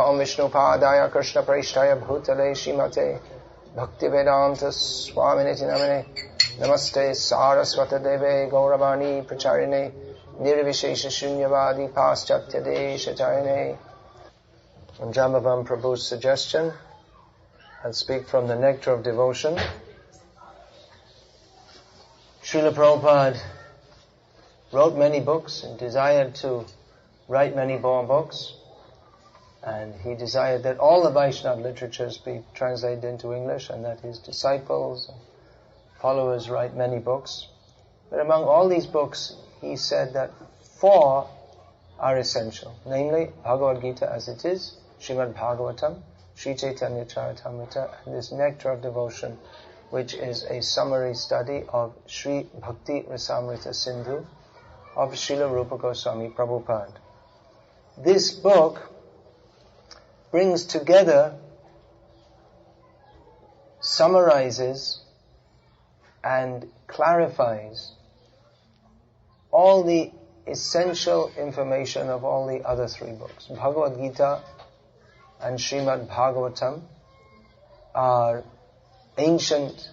Om Vishnu Padaya Krishna Prashtaya Bhutale Shimate Bhakti Vedanta Swami Namine Namaste Saraswata Deve Gauravani Pracharine Nirvishesha Shunyavadi Paschatya Deshatarine. On Jambavan Prabhu's suggestion, I'll speak from the Nectar of Devotion. Srila Prabhupada wrote many books and desired to write many more books. And he desired that all the Vaishnava literatures be translated into English and that his disciples and followers write many books. But among all these books, he said that 4 are essential. Namely, Bhagavad Gita as it is, Srimad Bhagavatam, Sri Chaitanya Charitamrita, and this Nectar of Devotion, which is a summary study of Sri Bhakti Rasamrita Sindhu of Srila Rupa Goswami Prabhupada. This book brings together, summarizes, and clarifies all the essential information of all the other 3 books. Bhagavad Gita and Srimad Bhagavatam are ancient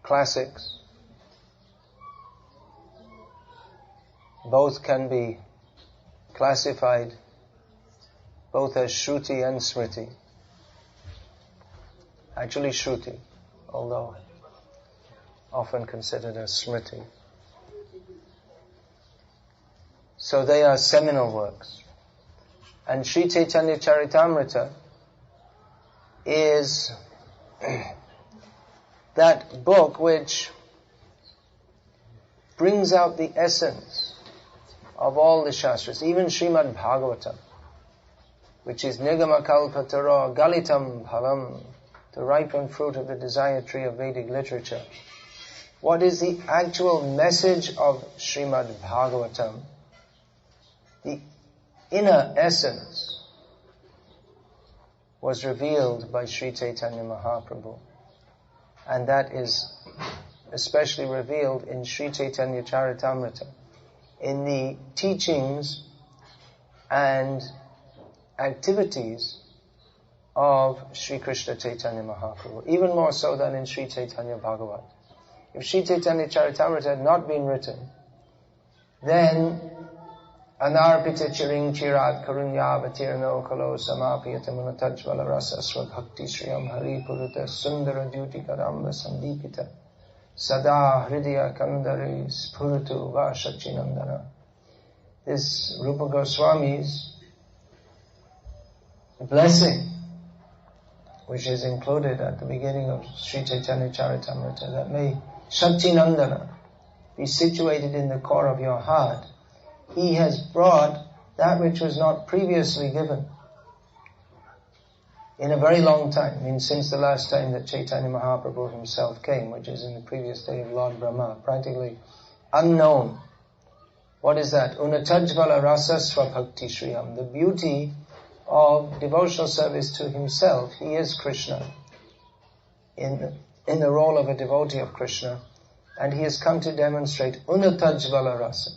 classics. Both can be classified both as Shruti and Smriti. Actually Shruti, although often considered as Smriti. So they are seminal works. And Sri Chaitanya Charitamrita is that book which brings out the essence of all the Shastras, even Srimad Bhagavatam, which is Nigama Kalpatara Galitam Bhavam, the ripened fruit of the desired tree of Vedic literature. What is the actual message of Srimad Bhagavatam? The inner essence was revealed by Sri Chaitanya Mahaprabhu. And that is especially revealed in Sri Chaitanya Charitamrita, in the teachings and activities of Sri Krishna Chaitanya Mahaprabhu, even more so than in Sri Chaitanya Bhagavat. If Sri Chaitanya Charitamrita had not been written, then Anarpita Chiring Chirat Karunyavatirno Kalo Samapiyata Munatajvala Rasa Swabhakti Sriyam Hari Puruta Sundara Duti Kadamba Sandipita Sada Hridaya Kandari Spuritu Vasachinandana. This Rupa Goswami's blessing, which is included at the beginning of Sri Chaitanya Charitamrita, that may Satchinandana be situated in the core of your heart. He has brought that which was not previously given in a very long time. I mean, since the last time that Chaitanya Mahaprabhu himself came, which is in the previous day of Lord Brahma, practically unknown. What is that? Unatajvala rasa swabhakti shriyam, the beauty of devotional service to himself. He is Krishna in the role of a devotee of Krishna, and he has come to demonstrate unatajvala rasa,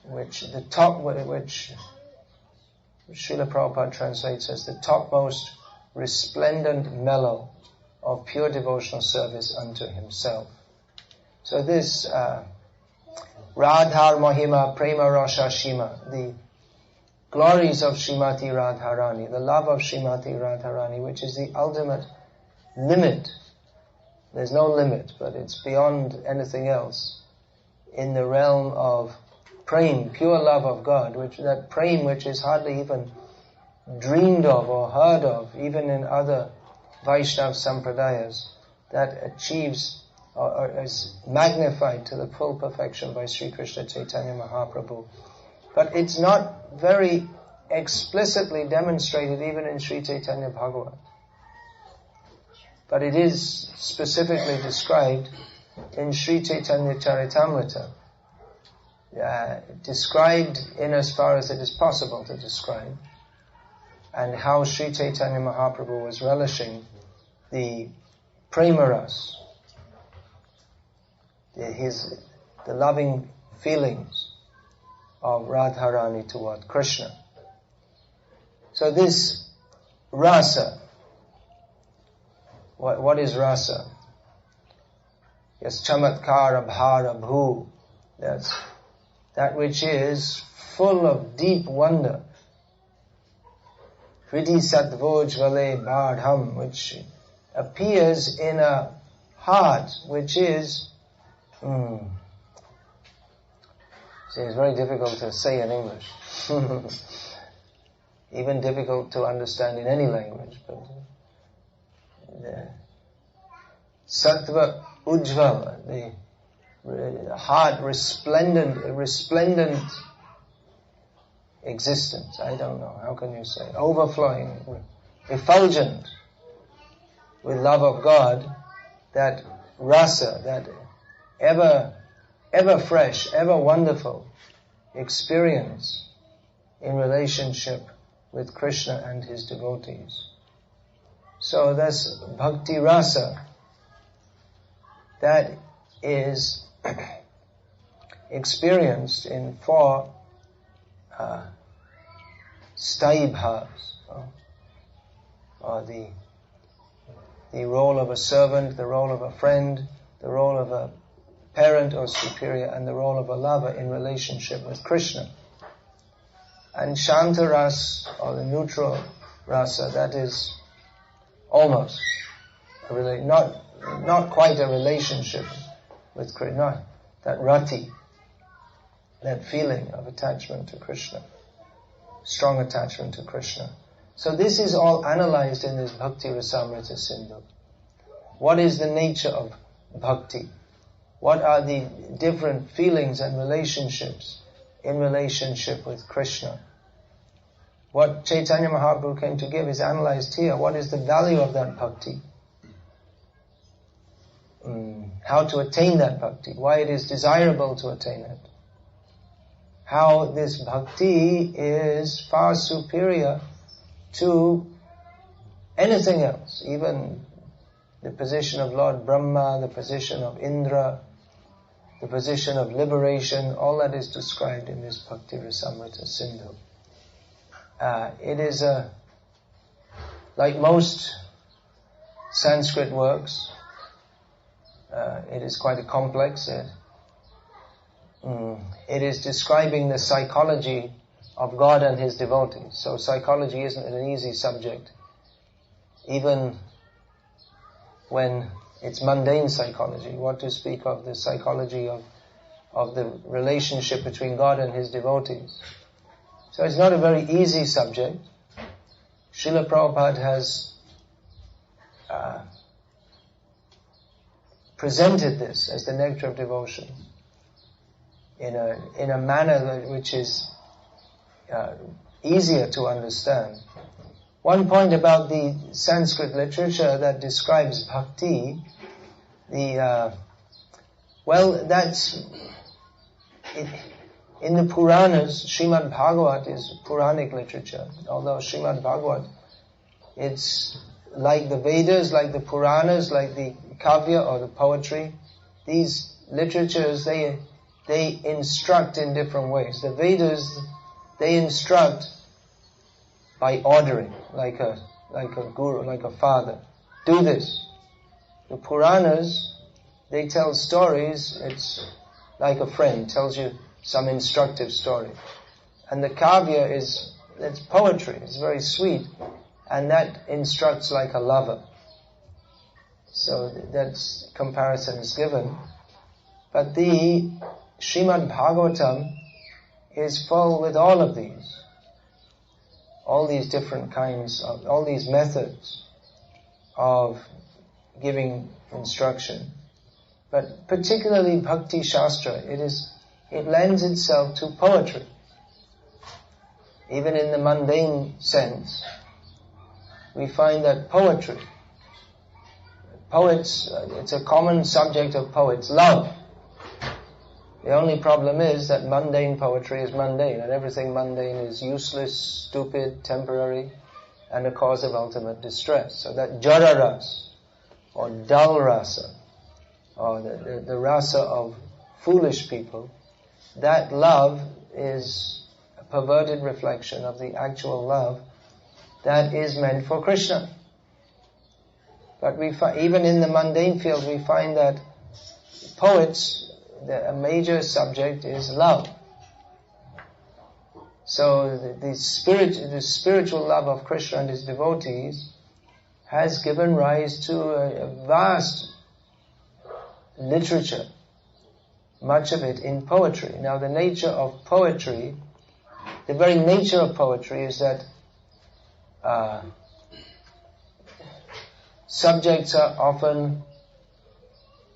which Srila Prabhupada translates as the topmost resplendent mellow of pure devotional service unto himself. So this Radhar Mahima Prema Rasha Shima, the glories of Srimati Radharani, the love of Srimati Radharani, which is the ultimate limit. There's no limit, but it's beyond anything else in the realm of prem, pure love of God, that prem which is hardly even dreamed of or heard of, even in other Vaishnava sampradayas, that achieves or is magnified to the full perfection by Sri Krishna Chaitanya Mahaprabhu. But it's not very explicitly demonstrated even in Sri Chaitanya Bhagavat. But it is specifically described in Sri Chaitanya Charitamrita. Described in as far as it is possible to describe, and how Sri Chaitanya Mahaprabhu was relishing the premaras, the loving feelings of Radharani toward Krishna. So this rasa, what is rasa? Yes, chamatkara bhara bhu. That's that which is full of deep wonder. Hridi sattvojvale bardham, which appears in a heart which is, see, it's very difficult to say in English. Even difficult to understand in any language. But sattva ujvala, the heart resplendent existence. I don't know, how can you say? Overflowing, effulgent with love of God, that rasa, that ever fresh, ever wonderful experience in relationship with Krishna and his devotees. So that's bhakti rasa. That is experienced in 4 sthayi bhavs, or the role of a servant, the role of a friend, the role of a parent or superior, and the role of a lover in relationship with Krishna. And shanta ras, or the neutral rasa, that is almost not quite a relationship with Krishna, that rati, that feeling of attachment to Krishna, strong attachment to Krishna. So this is all analyzed in this Bhakti Rasamrita Sindhu. What is the nature of bhakti? What are the different feelings and relationships in relationship with Krishna? What Chaitanya Mahaprabhu came to give is analyzed here. What is the value of that bhakti? How to attain that bhakti? Why it is desirable to attain it? How this bhakti is far superior to anything else, even the position of Lord Brahma, the position of Indra, the position of liberation, all that is described in this Bhakti Rasamrita Sindhu. It is like most Sanskrit works, it is quite a complex. It is describing the psychology of God and his devotees. So psychology isn't an easy subject, even when it's mundane psychology. What to speak of the psychology of the relationship between God and his devotees. So it's not a very easy subject. Srila Prabhupada has presented this as the nectar of devotion in a manner which is easier to understand. One point about the Sanskrit literature that describes bhakti, that's in the Puranas. Srimad Bhagavat is Puranic literature. Although Srimad Bhagavat, it's like the Vedas, like the Puranas, like the Kavya or the poetry. These literatures, they instruct in different ways. The Vedas, they instruct by ordering, like a guru, like a father. Do this. The Puranas, they tell stories. It's like a friend tells you some instructive story. And the Kavya it's poetry. It's very sweet. And that instructs like a lover. So that's comparison is given. But the Srimad Bhagavatam is full with all of these. All these different kinds of, all these methods of giving instruction. But particularly Bhakti Shastra, it lends itself to poetry. Even in the mundane sense, we find that poetry, poets, it's a common subject of poets, love. The only problem is that mundane poetry is mundane, and everything mundane is useless, stupid, temporary, and a cause of ultimate distress. So that jara ras, or dull rasa, or the rasa of foolish people, that love is a perverted reflection of the actual love that is meant for Krishna. But even in the mundane field, we find that poets, a major subject is love. So the spiritual love of Krishna and his devotees has given rise to a vast literature, much of it in poetry. Now the nature of poetry, the very nature of poetry is that subjects are often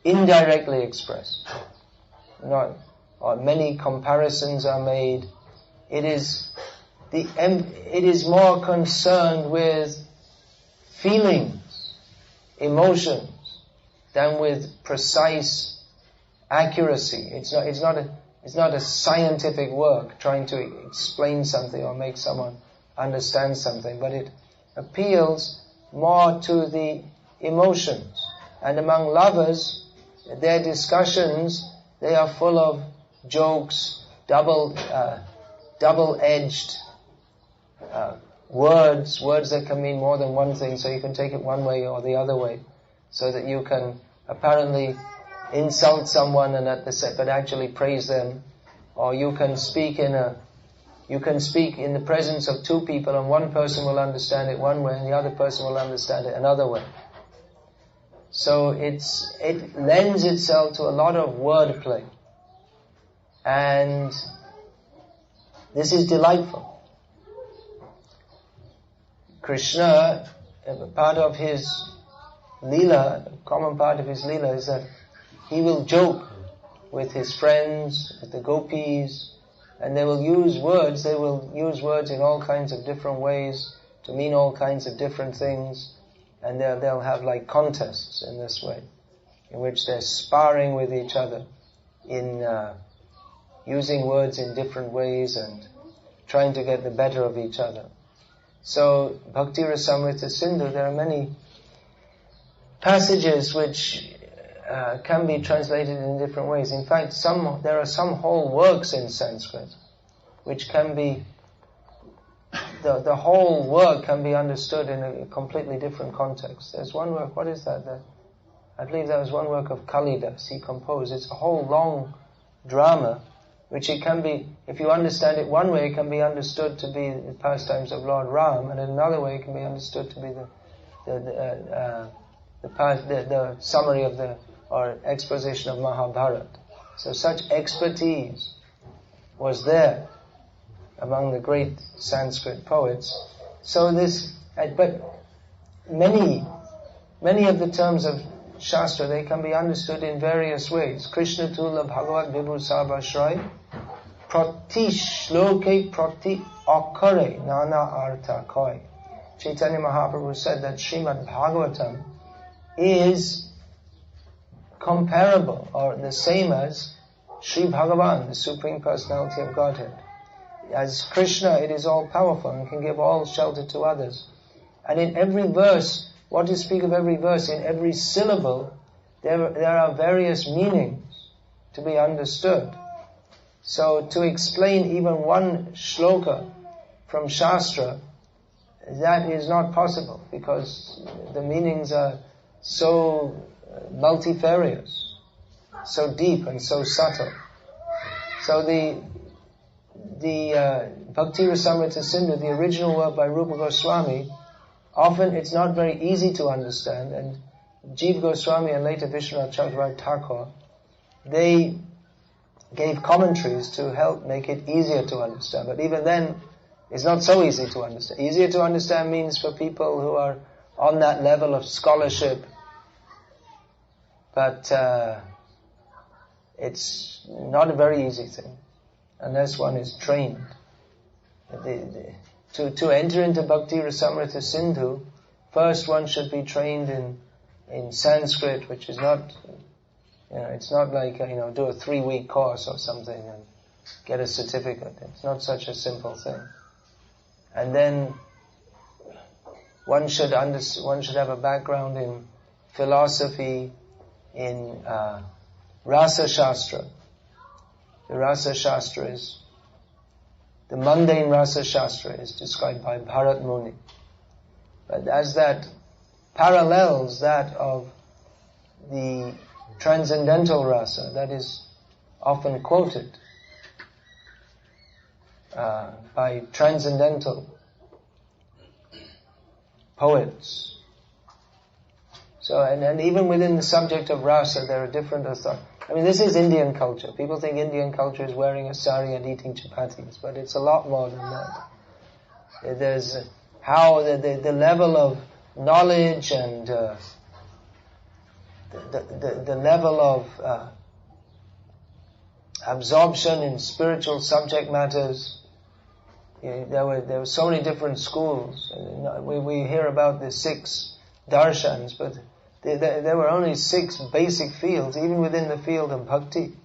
indirectly expressed. Or many comparisons are made. It is more concerned with feelings, emotions, than with precise accuracy. It's not a scientific work trying to explain something or make someone understand something, but it appeals more to the emotions. And among lovers, their discussions, they are full of jokes, double-edged words that can mean more than one thing, so you can take it one way or the other way, so that you can apparently insult someone but actually praise them, or you can speak in the presence of two people, and one person will understand it one way and the other person will understand it another way. So it lends itself to a lot of wordplay, and this is delightful. Krishna, part of his Leela, a common part of his Leela is that he will joke with his friends, with the gopis, and they will use words in all kinds of different ways to mean all kinds of different things, and they'll have like contests in this way, in which they're sparring with each other in using words in different ways and trying to get the better of each other. So, Bhakti Rasamrita Sindhu, there are many passages which can be translated in different ways. In fact, there are some whole works in Sanskrit which can be, the whole work can be understood in a completely different context. There's one work, what is that? I believe that was one work of Kalidas, he composed. It's a whole long drama, which it can be, if you understand it one way, it can be understood to be the pastimes of Lord Ram, and in another way it can be understood to be the summary of or exposition of Mahabharata. So such expertise was there among the great Sanskrit poets. So but many of the terms of Shastra, they can be understood in various ways. Krishna Tula Bhagavat Vibhu Sabhashray Prati Shloke Prati Akare Nana Artha Koi. Chaitanya Mahaprabhu said that Srimad Bhagavatam is comparable or the same as Sri Bhagavan, the Supreme Personality of Godhead. As Krishna, it is all powerful and can give all shelter to others. And in every verse, what to speak of every verse, in every syllable, there are various meanings to be understood. So to explain even one shloka from Shastra, that is not possible, because the meanings are so multifarious, so deep and so subtle. So the Bhakti Rasamrita Sindhu, the original work by Rupa Goswami, often it's not very easy to understand, and Jiva Goswami and later Vishwanath Chakravarti Thakur, they gave commentaries to help make it easier to understand. But even then, it's not so easy to understand. Easier to understand means for people who are on that level of scholarship, but it's not a very easy thing unless one is trained. To enter into Bhakti Rasamrita Sindhu, first one should be trained in Sanskrit, which is not, it's not like, do a 3-week course or something and get a certificate. It's not such a simple thing. And then one should have a background in philosophy, in Rasa Shastra. The Rasa Shastra is, the mundane Rasa Shastra is described by Bharat Muni. But as that parallels that of the transcendental rasa that is often quoted by transcendental poets. So, and even within the subject of rasa, there are different authorities. I mean, this is Indian culture. People think Indian culture is wearing a sari and eating chapatis, but it's a lot more than that. There's how the level of knowledge and the level of absorption in spiritual subject matters. There were so many different schools. We hear about the 6 darshans, but there were only 6 basic fields, even within the field of bhakti.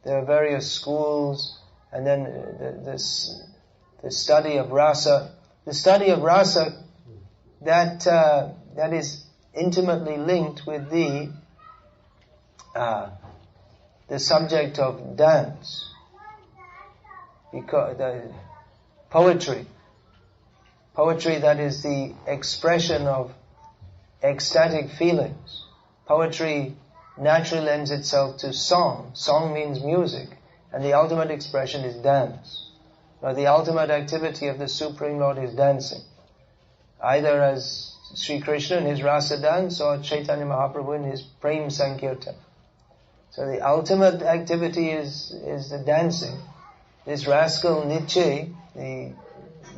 There are various schools, and then the study of rasa. The study of rasa, that is intimately linked with the subject of dance, because the poetry that is the expression of ecstatic feelings. Poetry naturally lends itself to song. Song means music, and the ultimate expression is dance. Now, the ultimate activity of the Supreme Lord is dancing, either as Sri Krishna in his rasa dance or Chaitanya Mahaprabhu in his prem sankirtan. So the ultimate activity is the dancing. This rascal Nietzsche, the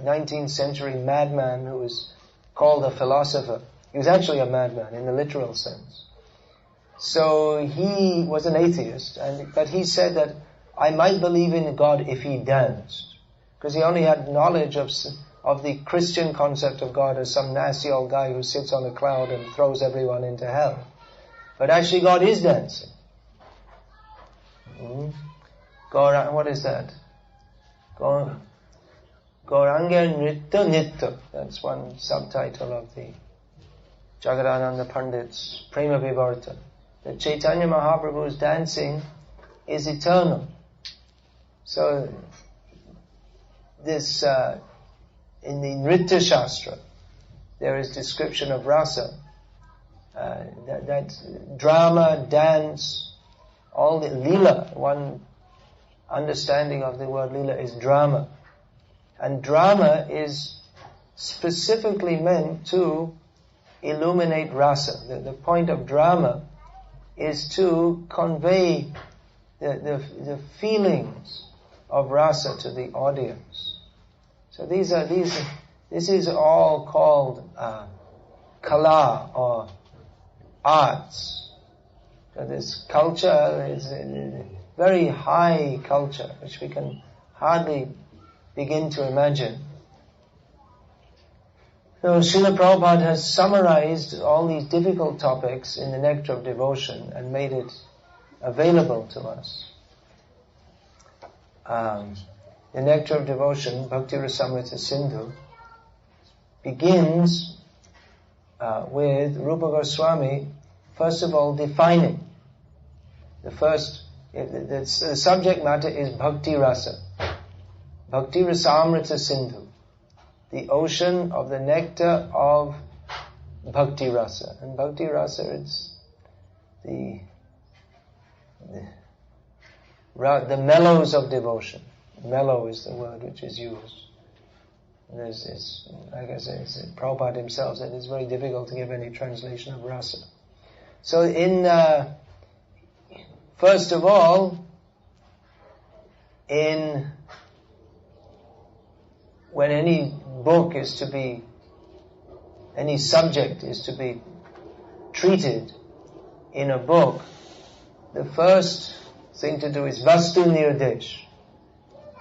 19th century madman who was called a philosopher, he was actually a madman in the literal sense. So he was an atheist, but he said that I might believe in God if he danced, because he only had knowledge of the Christian concept of God as some nasty old guy who sits on a cloud and throws everyone into hell. But actually God is dancing. What is that? Gauranga Nritta Nitta. That's one subtitle of the Jagadananda Pandit's Prema Vivarta. That Chaitanya Mahaprabhu's dancing is eternal. So this in the Nritta Shastra there is description of rasa, that drama, dance, all the lila. One understanding of the word lila is drama, and drama is specifically meant to illuminate rasa. The point of drama is to convey the feelings of rasa to the audience. So this is all called kala or arts. So this culture is a very high culture, which we can hardly begin to imagine. So Srila Prabhupada has summarized all these difficult topics in the Nectar of Devotion and made it available to us. The Nectar of Devotion, Bhakti Rasamrita Sindhu, begins with Rupa Goswami, first of all, defining. The subject matter is Bhakti Rasa. Bhakti Rasamrita Sindhu, the ocean of the nectar of Bhakti Rasa. And Bhakti Rasa, it's the mellows of devotion. Mellow is the word which is used. Like I say, Prabhupada himself said it's very difficult to give any translation of rasa. So first of all, when any book is to be, any subject is to be treated in a book, the first thing to do is Vastu Nirdesh,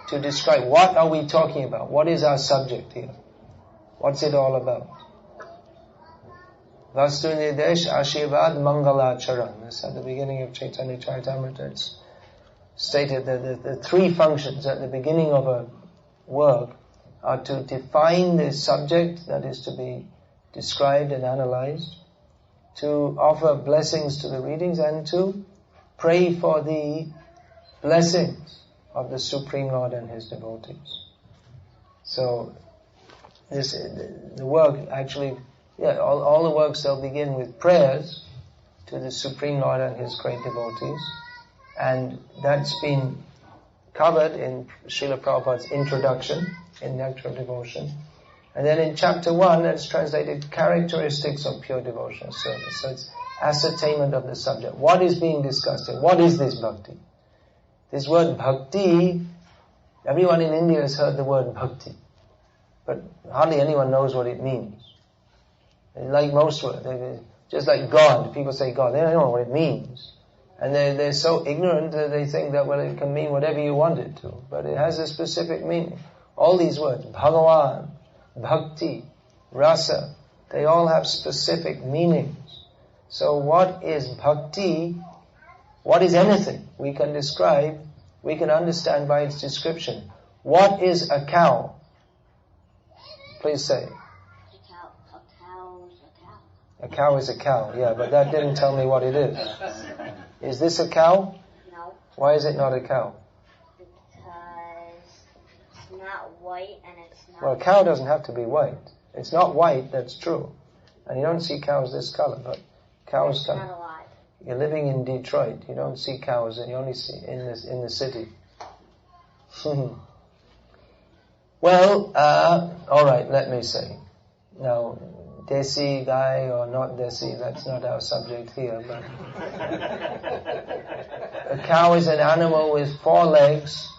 to describe what are we talking about, what is our subject here, what's it all about. Vastu Nirdesh Ashirvad Mangalacharan. That's at the beginning of Chaitanya Charitamrita. It's stated that the 3 functions at the beginning of a work are to define the subject that is to be described and analyzed, to offer blessings to the readings, and to pray for the blessings of the Supreme Lord and His devotees. So, the work actually, all the works, they'll begin with prayers to the Supreme Lord and His great devotees. And that's been covered in Srila Prabhupada's introduction in Nectar of Devotion. And then in chapter 1, it's translated characteristics of pure devotional service. So it's ascertainment of the subject. What is being discussed here? What is this bhakti? This word bhakti, everyone in India has heard the word bhakti, but hardly anyone knows what it means. Like most words, just like God, people say God, they don't know what it means. And they're so ignorant that they think that, well, it can mean whatever you want it to. But it has a specific meaning. All these words, Bhagavan, Bhakti, Rasa, they all have specific meanings. So what is bhakti? What is anything? We can describe, we can understand by its description. What is a cow? Please say. A cow is a cow, yeah, but that didn't tell me what it is. Is this a cow? No. Why is it not a cow? Because it's not white and it's not... Well, a cow doesn't have to be white. It's not white, that's true. And you don't see cows this color, but cows come... Not alive. You're living in Detroit, you don't see cows, and you only see in the city. Well, alright, let me say. Now, Desi guy or not Desi, that's not our subject here, but a cow is an animal with 4 legs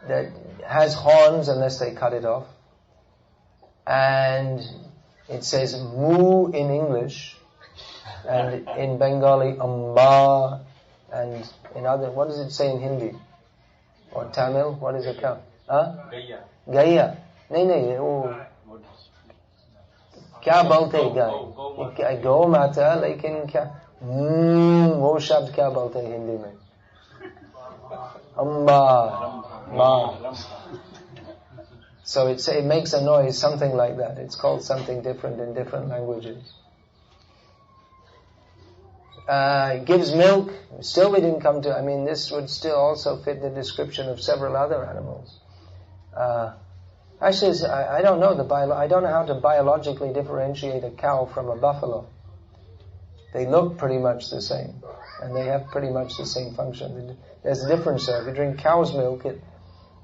that has horns unless they cut it off. And it says moo in English, and in Bengali amba, and in other, what does it say in Hindi? Or Tamil? What is a cow? Huh? Gaya. No. क्या बोलते हैं गाय गौ माता लेकिन क्या वो शब्द क्या बोलते हैं हिंदी में अम्बा माँ. So it makes a noise, something like that. It's called something different in different languages. It gives milk. Still we didn't come to, this would still also fit the description of several other animals. Actually, I don't know I don't know how to biologically differentiate a cow from a buffalo. They look pretty much the same, and they have pretty much the same function. There's a difference there. If you drink cow's milk, it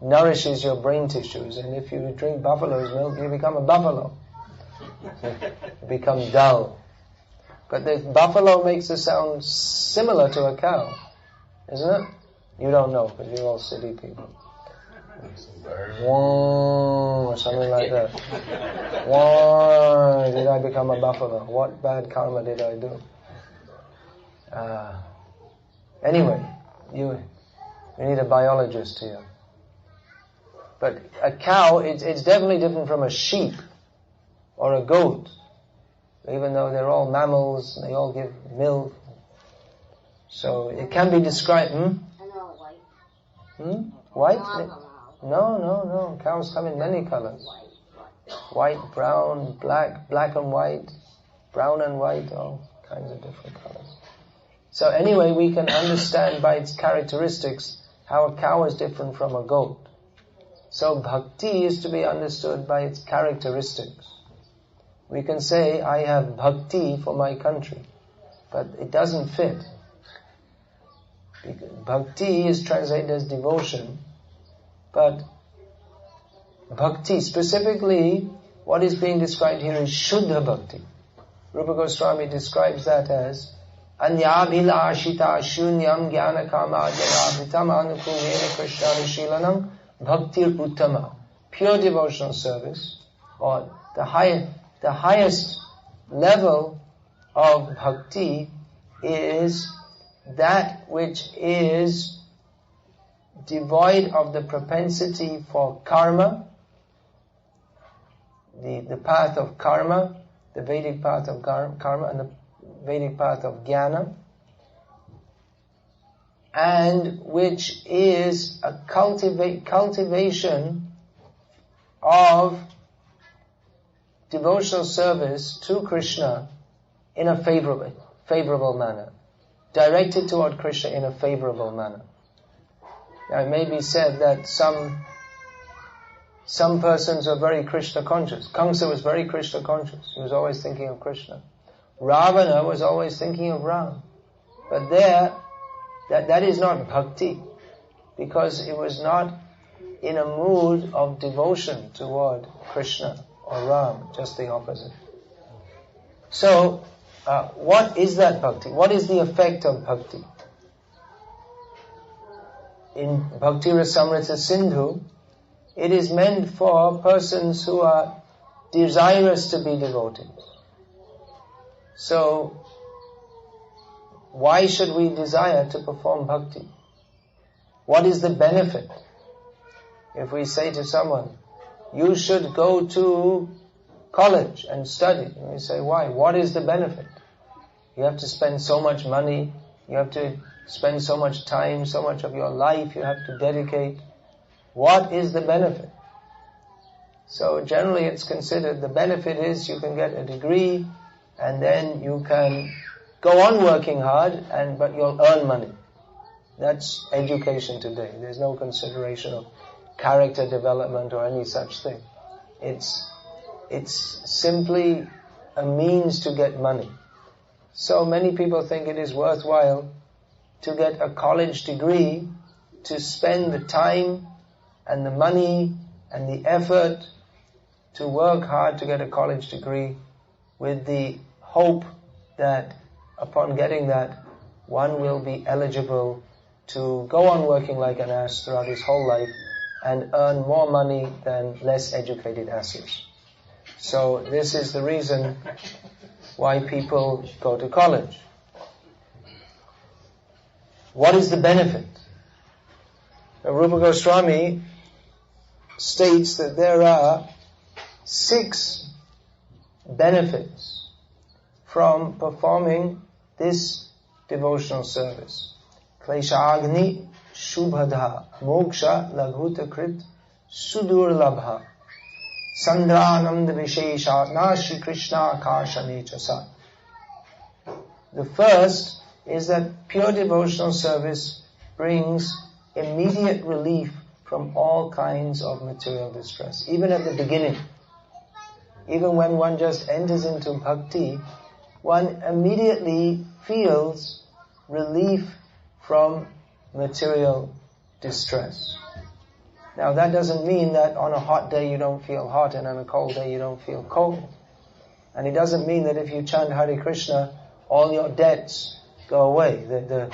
nourishes your brain tissues, and if you drink buffalo's milk, you become a buffalo. You become dull. But the buffalo makes a sound similar to a cow, isn't it? You don't know, because you're all city people. Whoa, or something like that. Why did I become a buffalo? What bad karma did I do? Anyway, you need a biologist here. But a cow, it's definitely different from a sheep or a goat. Even though they're all mammals, they all give milk. So it can be described. White? No. Cows come in many colors. White, brown, black and white, brown and white, all kinds of different colors. So anyway, we can understand by its characteristics how a cow is different from a goat. So bhakti is to be understood by its characteristics. We can say, I have bhakti for my country, but it doesn't fit. Bhakti is translated as devotion, but bhakti, specifically, what is being described here is Shuddha Bhakti. Rupa Goswami describes that as Anyabhilashita shunyam jnana kama janavitam anukulena krishnanushilanam bhaktir uttama. Pure devotional service, or the highest level of bhakti is that which is devoid of the propensity for karma, the path of karma, the Vedic path of karma and the Vedic path of jnana, and which is a cultivation of devotional service to Krishna in a favorable manner, directed toward Krishna in a favorable manner. Now it may be said that some some persons are very Krishna conscious. Kamsa was very Krishna conscious. He was always thinking of Krishna. Ravana was always thinking of Ram. But that is not bhakti, because it was not in a mood of devotion toward Krishna or Ram, just the opposite. So, what is that bhakti? What is the effect of bhakti? In Bhakti Rasamrita Sindhu, it is meant for persons who are desirous to be devotees. So, why should we desire to perform bhakti? What is the benefit? If we say to someone, you should go to college and study, and we say, why? What is the benefit? You have to spend so much money, you have to spend so much time, so much of your life you have to dedicate. What is the benefit? So generally it's considered the benefit is you can get a degree and then you can go on working hard, but you'll earn money. That's education today. There's no consideration of character development or any such thing. It's simply a means to get money. So many people think it is worthwhile to get a college degree, to spend the time and the money and the effort to work hard to get a college degree, with the hope that upon getting that, one will be eligible to go on working like an ass throughout his whole life and earn more money than less educated asses. So this is the reason why people go to college. What is the benefit? Rupa Goswami states that there are 6 benefits from performing this devotional service. Kleshagni Shubhadha Moksha Laghuta Krit Sudurlabha Sandranand Visheshatna Shri Krishna Akashane Chasa. The first is that pure devotional service brings immediate relief from all kinds of material distress. Even at the beginning, even when one just enters into bhakti, one immediately feels relief from material distress. Now that doesn't mean that on a hot day you don't feel hot and on a cold day you don't feel cold. And it doesn't mean that if you chant Hare Krishna, all your debts go away. The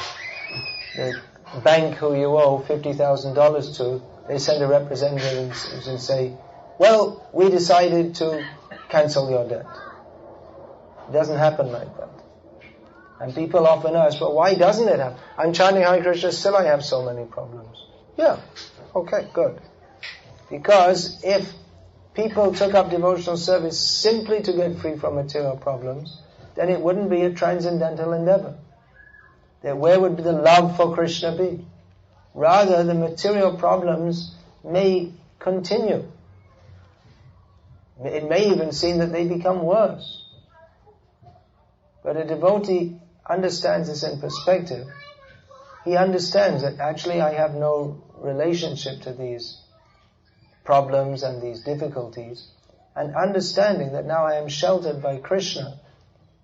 bank who you owe $50,000 to, they send a representative and say, well, we decided to cancel your debt. It doesn't happen like that. And people often ask, well, why doesn't it happen? I'm chanting Hare Krishna, still I have so many problems. Yeah, okay, good. Because if people took up devotional service simply to get free from material problems, then it wouldn't be a transcendental endeavor. Then where would the love for Krishna be? Rather, the material problems may continue. It may even seem that they become worse. But a devotee understands this in perspective. He understands that actually I have no relationship to these problems and these difficulties. And understanding that now I am sheltered by Krishna,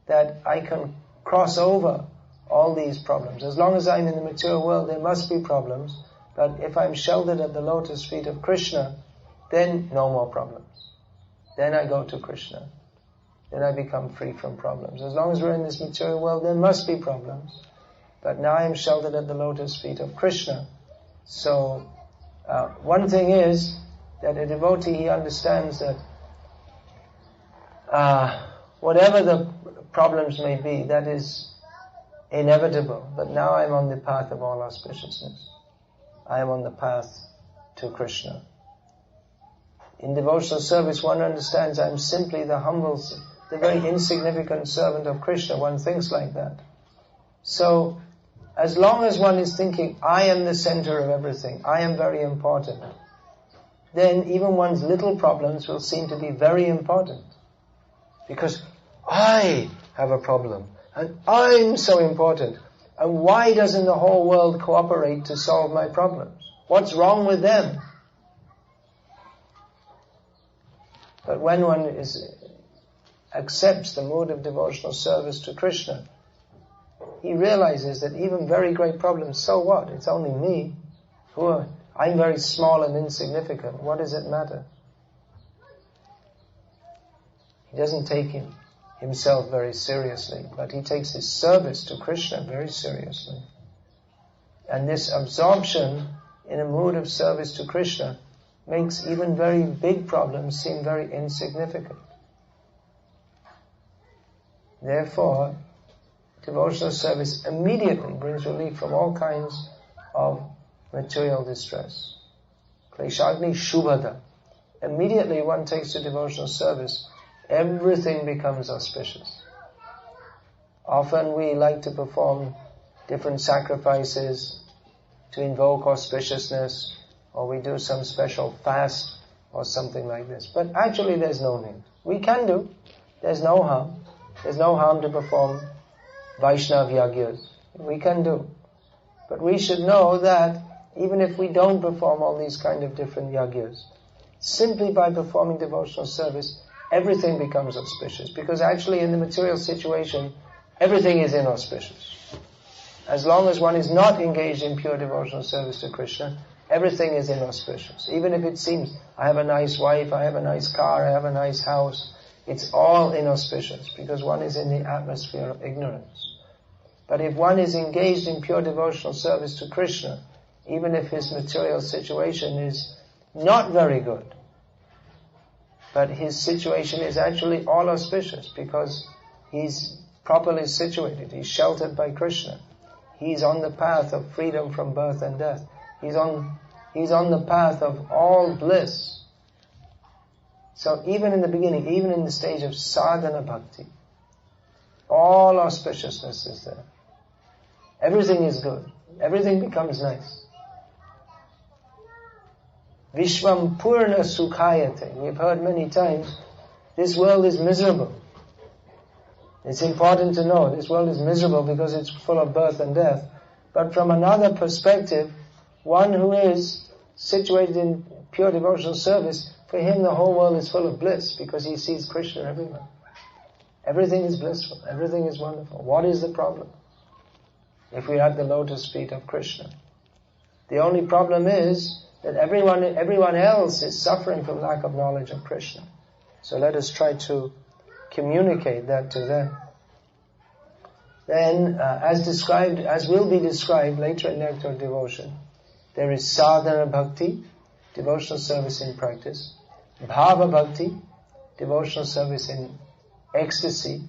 that I can cross over all these problems. As long as I'm in the material world, there must be problems. But if I'm sheltered at the lotus feet of Krishna, then no more problems. Then I go to Krishna. Then I become free from problems. As long as we're in this material world, there must be problems. But now I'm sheltered at the lotus feet of Krishna. So, one thing is that a devotee, he understands that whatever the problems may be, that is inevitable. But now I'm on the path of all auspiciousness. I am on the path to Krishna. In devotional service, one understands I'm simply the humble, the very insignificant servant of Krishna. One thinks like that. So, as long as one is thinking, I am the center of everything, I am very important, then even one's little problems will seem to be very important. Because I have a problem, and I'm so important. And why doesn't the whole world cooperate to solve my problems? What's wrong with them? But when one accepts the mode of devotional service to Krishna, he realizes that even very great problems, so what? It's only me. I'm very small and insignificant. What does it matter? He doesn't take himself very seriously, but he takes his service to Krishna very seriously. And this absorption in a mood of service to Krishna makes even very big problems seem very insignificant. Therefore, devotional service immediately brings relief from all kinds of material distress. Kleshagni Shubhada. Immediately one takes to devotional service, everything becomes auspicious. Often we like to perform different sacrifices to invoke auspiciousness, or we do some special fast or something like this. But actually there's no need. We can do. There's no harm. There's no harm to perform Vaishnav Yagyas. We can do. But we should know that even if we don't perform all these kind of different yagyas, simply by performing devotional service, everything becomes auspicious. Because actually in the material situation, everything is inauspicious. As long as one is not engaged in pure devotional service to Krishna, everything is inauspicious. Even if it seems, I have a nice wife, I have a nice car, I have a nice house, it's all inauspicious because one is in the atmosphere of ignorance. But if one is engaged in pure devotional service to Krishna, even if his material situation is not very good, but his situation is actually all auspicious because he's properly situated, he's sheltered by Krishna. He's on the path of freedom from birth and death. He's on the path of all bliss. So even in the beginning, even in the stage of sadhana bhakti, all auspiciousness is there. Everything is good. Everything becomes nice. Vishvam purna sukhayate. We've heard many times, this world is miserable. It's important to know, this world is miserable because it's full of birth and death. But from another perspective, one who is situated in pure devotional service, for him the whole world is full of bliss because he sees Krishna everywhere. Everything is blissful, everything is wonderful. What is the problem? If we are at the lotus feet of Krishna. The only problem is that everyone else is suffering from lack of knowledge of Krishna. So let us try to communicate that to them. Then, as will be described later in Nectar Devotion, there is sadhana bhakti, devotional service in practice, bhava bhakti, devotional service in ecstasy,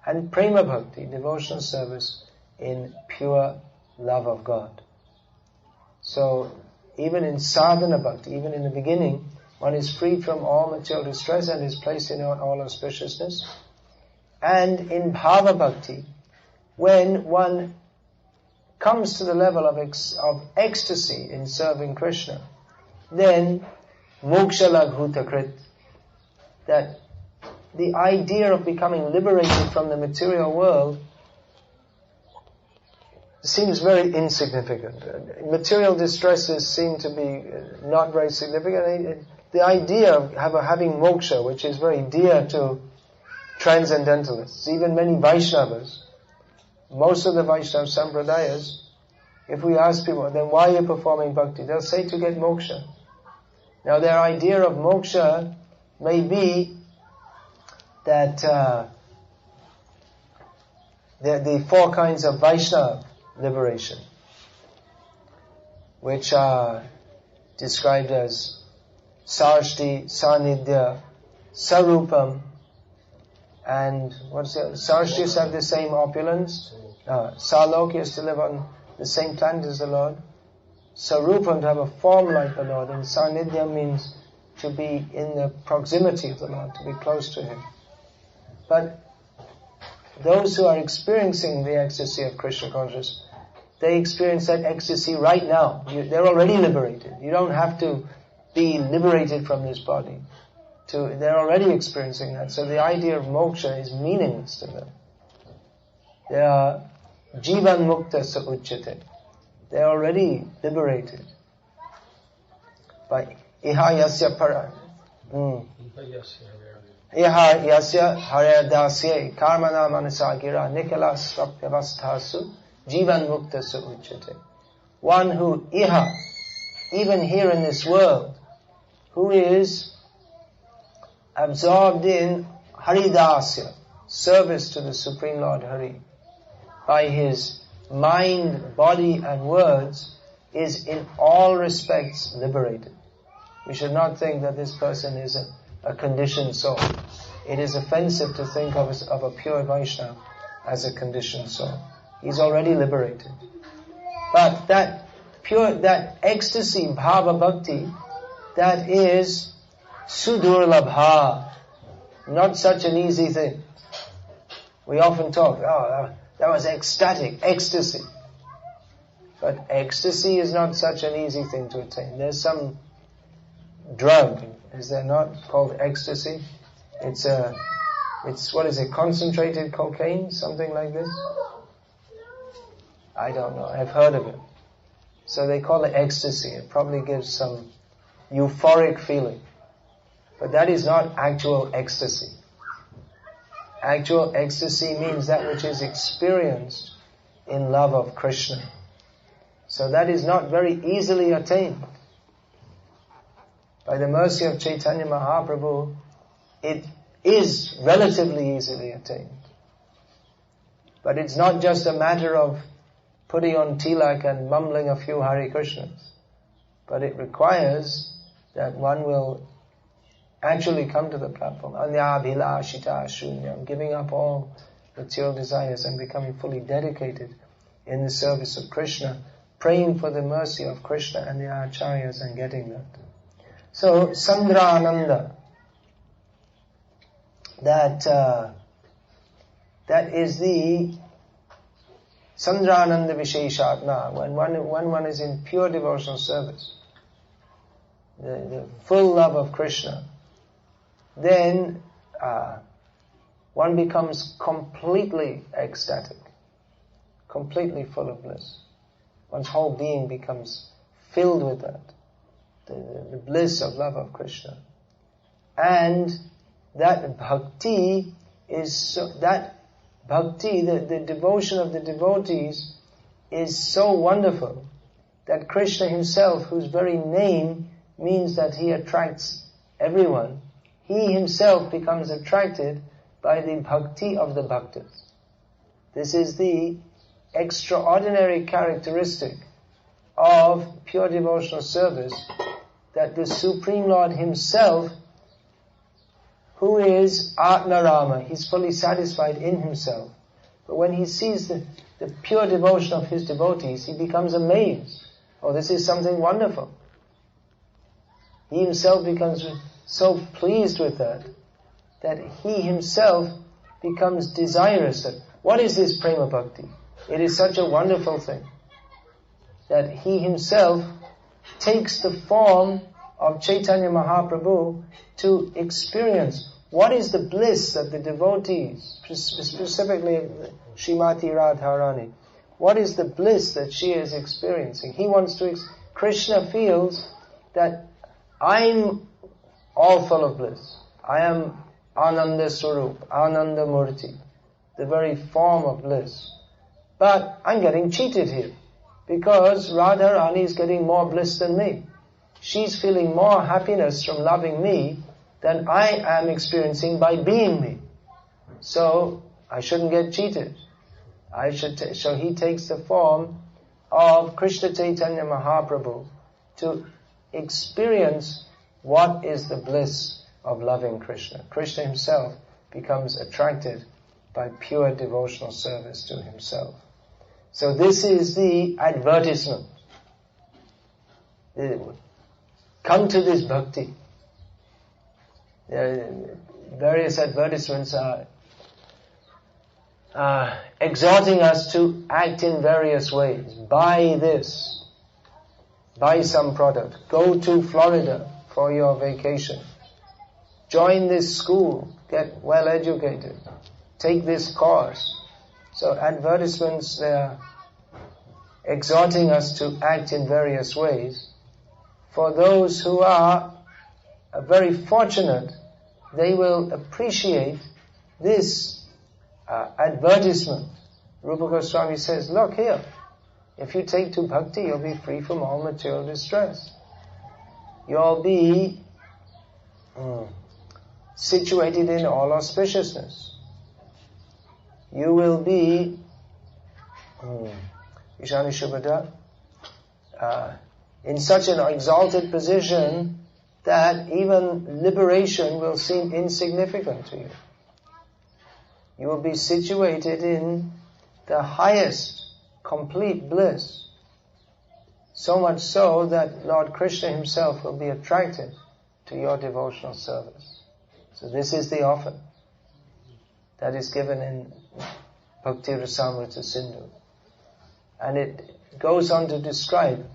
and prema bhakti, devotional service in pure love of God. So, even in sadhana bhakti, even in the beginning, one is freed from all material distress and is placed in all auspiciousness. And in bhava bhakti, when one comes to the level of ecstasy in serving Krishna, then moksha labhuta krit, that the idea of becoming liberated from the material world seems very insignificant. Material distresses seem to be not very significant. The idea of having moksha, which is very dear to transcendentalists, even many Vaishnavas, most of the Vaishnava Sampradayas, if we ask people, then why are you performing bhakti? They'll say to get moksha. Now their idea of moksha may be that the four kinds of Vaishnava liberation, which are described as sarshti, sanidhya, sarupam, and what's the sarshtiyas have the same opulence, salokya is to live on the same planet as the Lord, sarupam to have a form like the Lord, and sanidhya means to be in the proximity of the Lord, to be close to Him. But those who are experiencing the ecstasy of Krishna consciousness, they experience that ecstasy right now. They're already liberated. You don't have to be liberated from this body. They're already experiencing that. So the idea of moksha is meaningless to them. They are jivan mukta sa uchyate. They're already liberated. By ihayasya para. Iha yasya hare dasye karmana manasagira nikala svapyavastasu jivan muktasu uchate. One who even here in this world, who is absorbed in haridasya, service to the Supreme Lord Hari, by his mind, body and words, is in all respects liberated. We should not think that this person is a conditioned soul. It is offensive to think of a pure Vaishnava as a conditioned soul. He's already liberated. But that ecstasy, bhava bhakti, that is sudurlabha, not such an easy thing. We often talk, that was ecstatic, ecstasy. But ecstasy is not such an easy thing to attain. There's some drug, is there not, called ecstasy? It's what is it, concentrated cocaine, something like this? I don't know, I've heard of it. So they call it ecstasy. It probably gives some euphoric feeling. But that is not actual ecstasy. Actual ecstasy means that which is experienced in love of Krishna. So that is not very easily attained. By the mercy of Chaitanya Mahaprabhu, it is relatively easily attained. But it's not just a matter of putting on tilak and mumbling a few Hare Krishnas. But it requires that one will actually come to the platform. Anyabhilashita shunyam, giving up all material desires and becoming fully dedicated in the service of Krishna, praying for the mercy of Krishna and the acharyas and getting that. So, Sandrananda, that is the Sandrananda Visheshatma, when one is in pure devotional service, the full love of Krishna, then one becomes completely ecstatic, completely full of bliss. One's whole being becomes filled with that, the bliss of love of Krishna. And that bhakti is the devotion of the devotees is so wonderful that Krishna himself, whose very name means that he attracts everyone, he himself becomes attracted by the bhakti of the bhaktas. This is the extraordinary characteristic of pure devotional service, that the Supreme Lord himself, who is Atmarama, he's fully satisfied in himself. But when he sees the pure devotion of his devotees, he becomes amazed. Oh, this is something wonderful. He himself becomes so pleased with that he himself becomes desirous that, what is this prema bhakti? It is such a wonderful thing that he himself takes the form of Chaitanya Mahaprabhu to experience what is the bliss that the devotees, specifically Srimati Radharani, what is the bliss that she is experiencing. He wants to, Krishna feels that I'm all full of bliss. I am Ananda Swarup, Ananda Murti, the very form of bliss. But I'm getting cheated here, because Radharani is getting more bliss than me. She's feeling more happiness from loving me than I am experiencing by being me. So I shouldn't get cheated. So he takes the form of Krishna Chaitanya Mahaprabhu to experience what is the bliss of loving Krishna. Krishna himself becomes attracted by pure devotional service to himself. So this is the advertisement. Come to this bhakti. Various advertisements are exhorting us to act in various ways. Buy this. Buy some product. Go to Florida for your vacation. Join this school. Get well educated. Take this course. So advertisements, they are exhorting us to act in various ways for those who are very fortunate, they will appreciate this advertisement. Rupa Goswami says, look here, if you take to bhakti, you'll be free from all material distress. You'll be situated in all auspiciousness. You will be Ishani Shubhada, in such an exalted position that even liberation will seem insignificant to you. You will be situated in the highest complete bliss, so much so that Lord Krishna himself will be attracted to your devotional service. So this is the offer that is given in Bhakti Rasamrita Sindhu. And it goes on to describe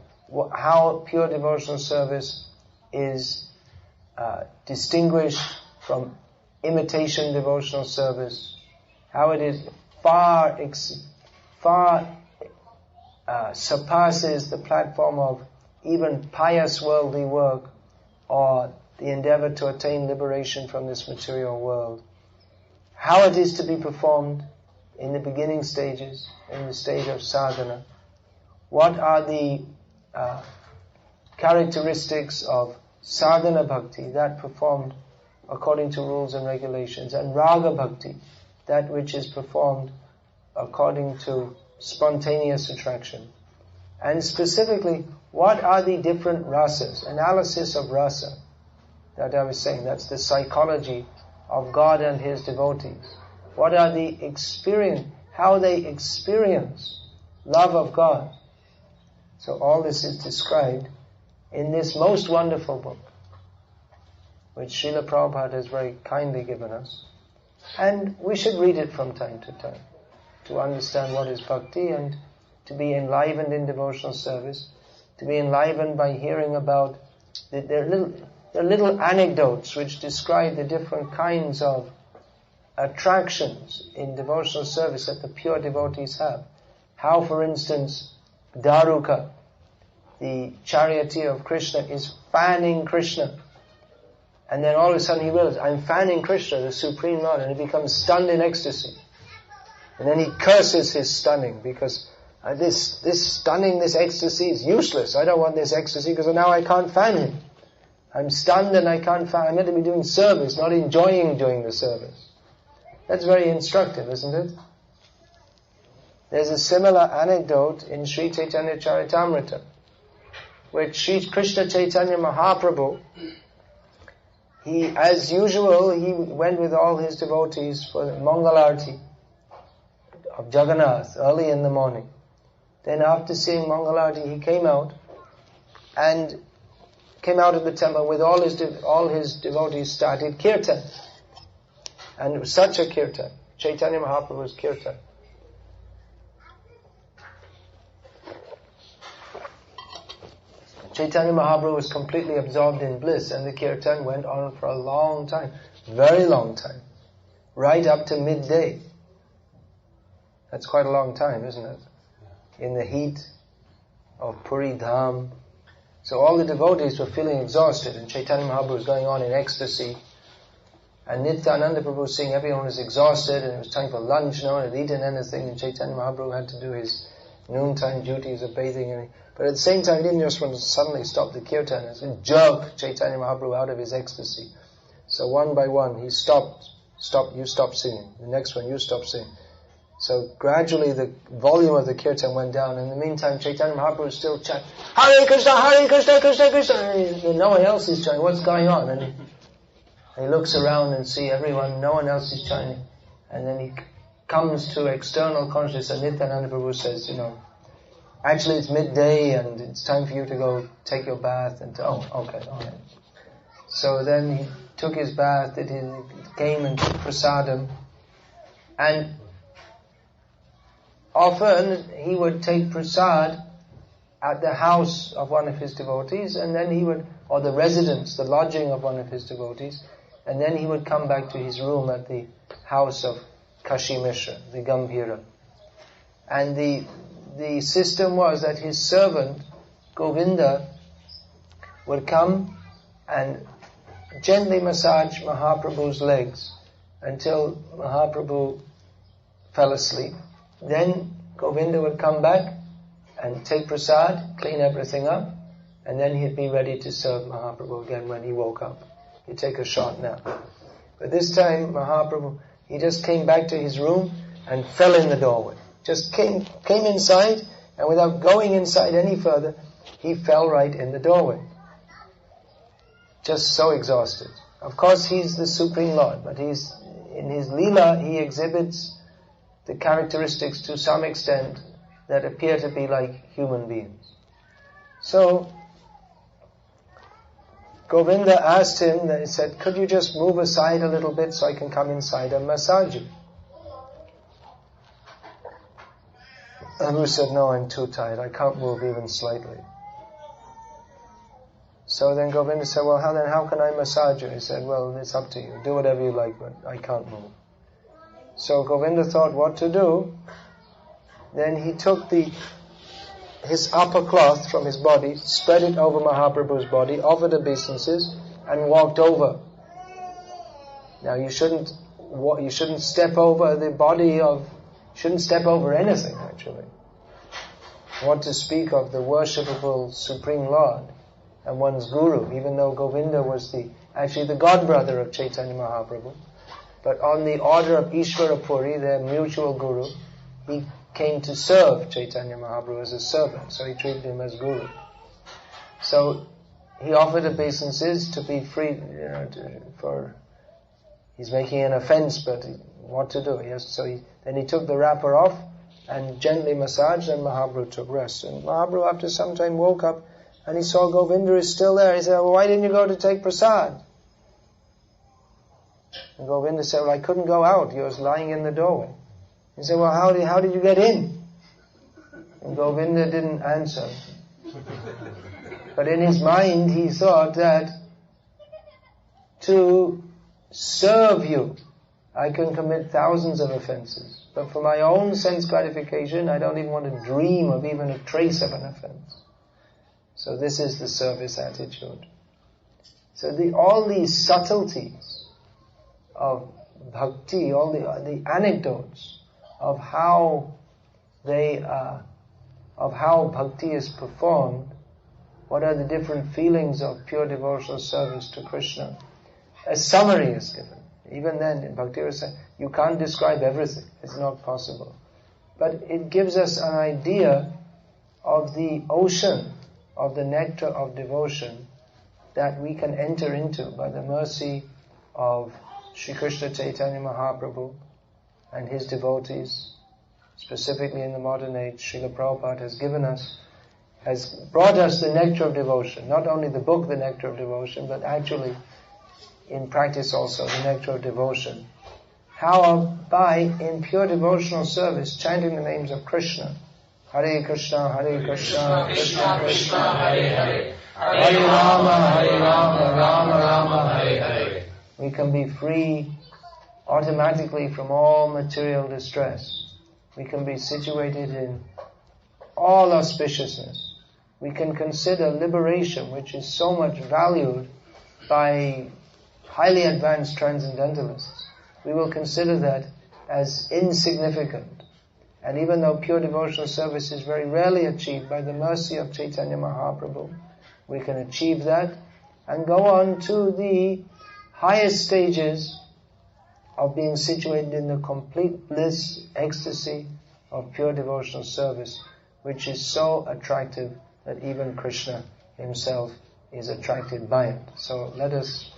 how pure devotional service is distinguished from imitation devotional service, how it is far surpasses the platform of even pious worldly work or the endeavor to attain liberation from this material world. How it is to be performed in the beginning stages, in the stage of sadhana. What are the characteristics of sadhana bhakti, that performed according to rules and regulations, and raga bhakti, that which is performed according to spontaneous attraction. And specifically, what are the different rasas, analysis of rasa, that I was saying, that's the psychology of God and His devotees. What are the experience, how they experience love of God. So all this is described in this most wonderful book, which Srila Prabhupada has very kindly given us. And we should read it from time to time to understand what is bhakti and to be enlivened in devotional service, to be enlivened by hearing about there are little anecdotes which describe the different kinds of attractions in devotional service that the pure devotees have. How, for instance, Daruka, the charioteer of Krishna, is fanning Krishna. And then all of a sudden he realizes, I'm fanning Krishna, the Supreme Lord, and he becomes stunned in ecstasy. And then he curses his stunning because this stunning, this ecstasy is useless. I don't want this ecstasy because now I can't fan him. I'm stunned and I can't fan. I'm meant to be doing service, not enjoying doing the service. That's very instructive, isn't it? There's a similar anecdote in Sri Chaitanya Charitamrita, which Sri Krishna Chaitanya Mahaprabhu, as usual, he went with all his devotees for the Mangalarti of Jagannath early in the morning. Then after seeing Mangalarti, he came out of the temple with all his devotees, started kirtan. And it was such a kirtan. Chaitanya Mahaprabhu's kirtan. Chaitanya Mahaprabhu was completely absorbed in bliss, and the kirtan went on for a long time, very long time, right up to midday. That's quite a long time, isn't it? In the heat of Puri Dham. So all the devotees were feeling exhausted, and Chaitanya Mahaprabhu was going on in ecstasy. And Nityananda Prabhu was seeing everyone was exhausted, and it was time for lunch, no one had eaten anything, and Chaitanya Mahaprabhu had to do his noontime duties of bathing. But at the same time, he didn't just want to suddenly stop the kirtan and jerk Chaitanya Mahaprabhu out of his ecstasy. So one by one, he stopped, you stop singing. The next one, you stop singing. So gradually the volume of the kirtan went down. In the meantime, Chaitanya Mahaprabhu was still chanting, Hare Krishna, Krishna Krishna. And no one else is chanting. What's going on? And he looks around and see everyone, no one else is chanting. And then he comes to external consciousness, and Nityananda Prabhu says, actually it's midday and it's time for you to go take your bath. And okay. So then he took his bath, he came and took prasadam, and often he would take prasad at the house of one of his devotees, and then or the residence, the lodging of one of his devotees, and then he would come back to his room at the house of Kashi Mishra, the Gambhira. And the system was that his servant, Govinda, would come and gently massage Mahaprabhu's legs until Mahaprabhu fell asleep. Then Govinda would come back and take prasad, clean everything up, and then he'd be ready to serve Mahaprabhu again when he woke up. He'd take a short nap. But this time Mahaprabhu, he just came back to his room and fell in the doorway. Just came inside, and without going inside any further, he fell right in the doorway. Just so exhausted. Of course, he's the Supreme Lord, but in his Leela, he exhibits the characteristics to some extent that appear to be like human beings. So, Govinda asked him, he said, could you just move aside a little bit so I can come inside and massage you? Mahaprabhu said, no, I'm too tired. I can't move even slightly. So then Govinda said, well, how can I massage you? He said, well, it's up to you. Do whatever you like, but I can't move. So Govinda thought what to do. Then he took his upper cloth from his body, spread it over Mahaprabhu's body, offered obeisances, and walked over. Now you shouldn't step over the body shouldn't step over anything actually. What to speak of the worshipable Supreme Lord and one's Guru, even though Govinda was actually the godbrother of Chaitanya Mahaprabhu. But on the order of Ishvara Puri, their mutual Guru, he came to serve Chaitanya Mahaprabhu as a servant, so he treated him as Guru. So he offered obeisances to be free, he's making an offense, but what to do? Then he took the wrapper off and gently massaged, and Mahaprabhu took rest. And Mahaprabhu after some time woke up and he saw Govinda is still there. He said, well, why didn't you go to take prasad? And Govinda said, well, I couldn't go out. He was lying in the doorway. He said, well, how did you get in? And Govinda didn't answer. But in his mind he thought that to serve you, I can commit thousands of offenses. But for my own sense gratification, I don't even want to dream of even a trace of an offense. So this is the service attitude. So all these subtleties of bhakti, all the anecdotes of how bhakti is performed, what are the different feelings of pure devotional service to Krishna. A summary is given. Even then, in Bhakti Rasa, you can't describe everything. It's not possible. But it gives us an idea of the ocean, of the nectar of devotion that we can enter into by the mercy of Sri Krishna Chaitanya Mahaprabhu and his devotees, specifically in the modern age. Srila Prabhupada has brought us the nectar of devotion. Not only the book, the nectar of devotion, but actually in practice also the nectar of devotion. How? By, in pure devotional service, chanting the names of Krishna. Hare Krishna, Krishna Krishna, Hare Hare. Hare Rama, Rama Rama, Hare Hare. We can be free automatically from all material distress. We can be situated in all auspiciousness. We can consider liberation, which is so much valued by highly advanced transcendentalists. We will consider that as insignificant. And even though pure devotional service is very rarely achieved, by the mercy of Chaitanya Mahaprabhu, we can achieve that and go on to the highest stages of being situated in the complete bliss, ecstasy of pure devotional service, which is so attractive that even Krishna himself is attracted by it. So let us,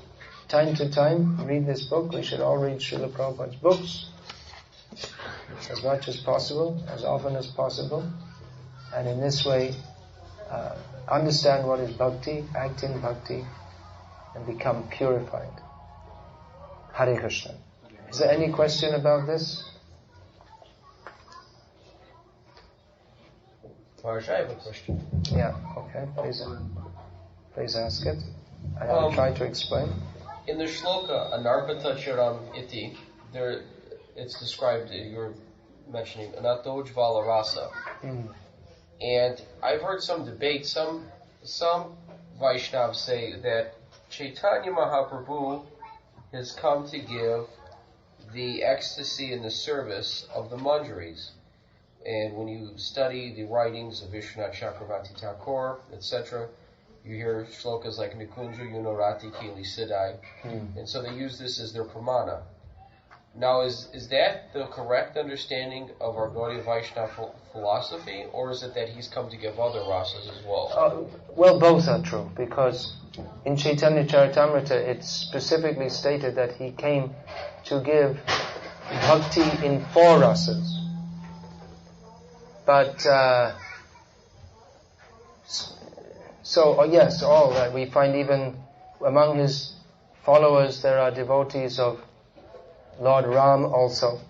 time to time, read this book. We should all read Srila Prabhupada's books as much as possible, as often as possible, and in this way understand what is bhakti, act in bhakti, and become purified. Hare Krishna. Is there any question about this? Maharaj, I have a question. Yeah, okay. Please ask it. And I'll try to explain. In the shloka, Anarpata Charam Iti, there it's described, you're mentioning Anatojvala Rasa. And I've heard some debate, some Vaishnavas say that Chaitanya Mahaprabhu has come to give the ecstasy and the service of the manjaris. And when you study the writings of Vishwanath Chakravarti Thakur, etc., you hear shlokas like Nikunja Yunorati Kili Siddhai. And so they use this as their pramana. Now, is that the correct understanding of our Gaudiya Vaishnava philosophy, or is it that he's come to give other rasas as well? Well, both are true, because in Chaitanya Charitamrita it's specifically stated that he came to give bhakti in 4 rasas. But, yes, all that. We find even among his followers there are devotees of Lord Ram also.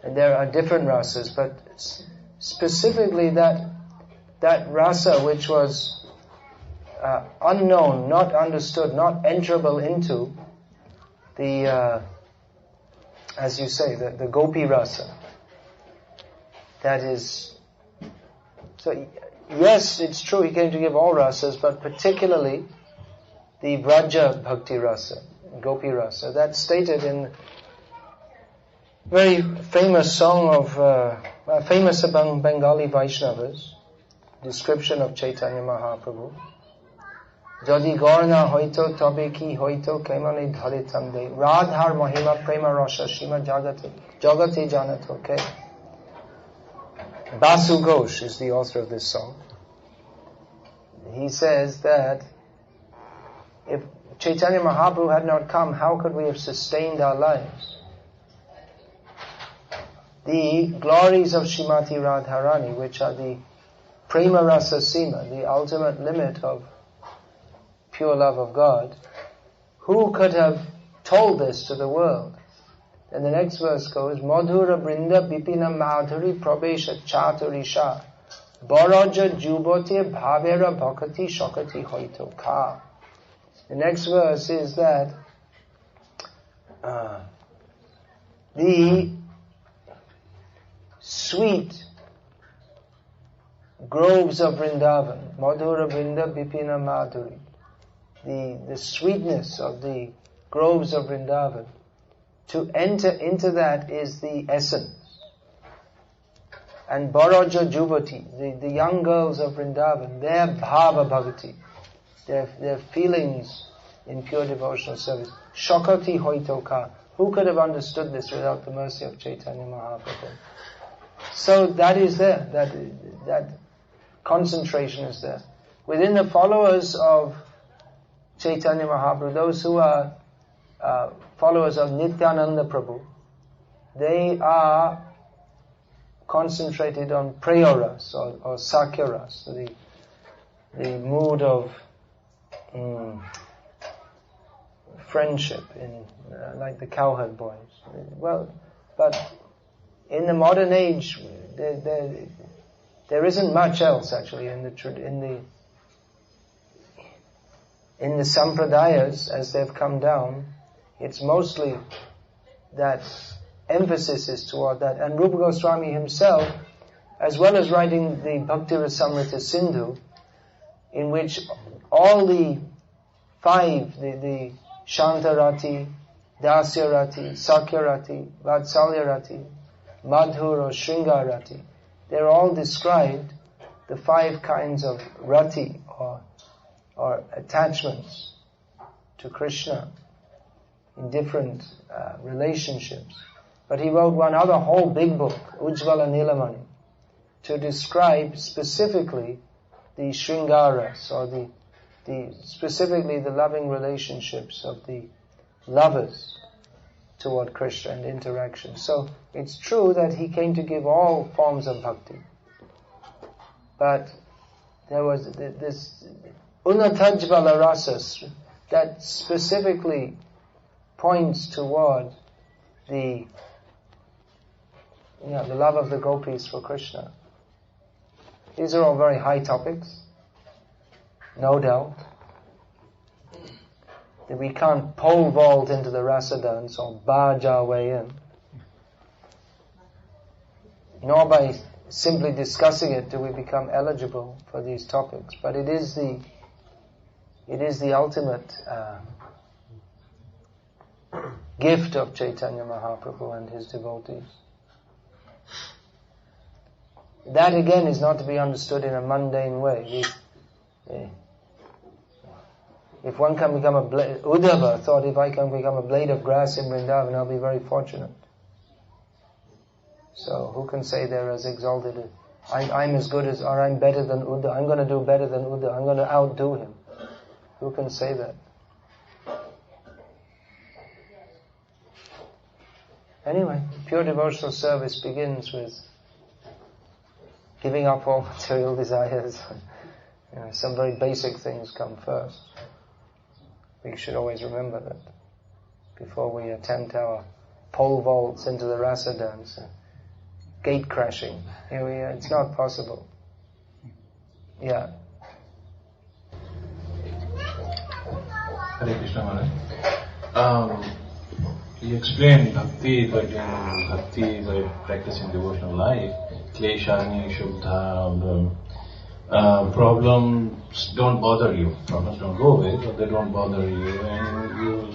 And there are different rasas, but specifically that rasa which was unknown, not understood, not enterable into the, as you say, the gopi rasa. That is, so yes, it's true, he came to give all rasas, but particularly the Vraja Bhakti rasa, Gopi rasa. That's stated in very famous song of, famous among Bengali Vaishnavas, description of Chaitanya Mahaprabhu. Jodi Gorna hoito tobe ki hoito kemane dharitam de Radhar Mahima Prema Rasa Shima Jagate Janato ke. Basu Ghosh is the author of this song. He says that if Chaitanya Mahaprabhu had not come, how could we have sustained our lives? The glories of Srimati Radharani, which are the Prema Rasa Sima, the ultimate limit of pure love of God, who could have told this to the world? And the next verse goes, Madhura Brinda Bipina Madhuri Prabesha Chaturisha Baraja Jubote Bhavera Bhakati Shakati Hoito Ka. The next verse is that the sweet groves of Vrindavan, Madhura Brinda Bipina Madhuri, the sweetness of the groves of Vrindavan, to enter into that is the essence. And Baraja Juvati, the young girls of Vrindavan, their bhava bhakti, their feelings in pure devotional service. Shakati hoitoka. Who could have understood this without the mercy of Chaitanya Mahaprabhu? So that is there, that concentration is there. Within the followers of Chaitanya Mahaprabhu, those who are followers of Nityananda Prabhu, they are concentrated on Preyaras or Sakyaras, the mood of friendship, like the cowherd boys. Well, but in the modern age, there isn't much else actually in the sampradayas as they've come down. It's mostly that emphasis is toward that. And Rupa Goswami himself, as well as writing the Bhakti Rasamrita Sindhu, in which all the 5, the Shantarati, Dasyarati, Sakyarati, Vatsalyarati, Madhur or Shringarati, they're all described, the 5 kinds of rati or attachments to Krishna in different relationships. But he wrote one other whole big book, Ujjvala Nilamani, to describe specifically the Shringaras, or specifically the loving relationships of the lovers toward Krishna and interaction. So it's true that he came to give all forms of bhakti. But there was this Unatajvala Rasas that specifically points toward the love of the gopis for Krishna. These are all very high topics, no doubt. That we can't pole vault into the rasa dance or barge our way in. Nor by simply discussing it do we become eligible for these topics. But it is the It is the ultimate gift of Chaitanya Mahaprabhu and his devotees. That again is not to be understood in a mundane way. If one can become a blade, Uddhava thought, if I can become a blade of grass in Vrindavan, I'll be very fortunate. So who can say they're as exalted as, I'm as good as, or I'm better than Uddhava, I'm going to do better than Uddhava, I'm going to outdo him. Who can say that? Anyway, pure devotional service begins with giving up all material desires. Some very basic things come first. We should always remember that before we attempt our pole vaults into the rasa dance, gate crashing. It's not possible. Yeah. Hare Krishna Maharaj. You explained Bhakti, but in Bhakti by practicing devotional life, Kleshani, Shuddha, problems don't bother you. Problems don't go away, but they don't bother you and you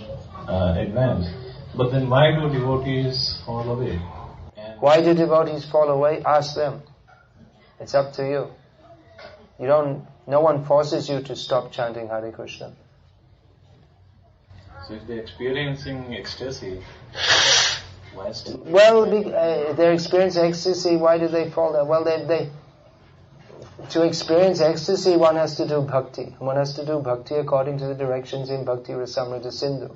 advance. But then why do devotees fall away? Why do devotees fall away? Ask them. It's up to you. No one forces you to stop chanting Hare Krishna. So if they're experiencing ecstasy, why still? Well, they're experiencing ecstasy, why do they fall down? Well, to experience ecstasy, one has to do bhakti. One has to do bhakti according to the directions in Bhakti Rasamrita Sindhu.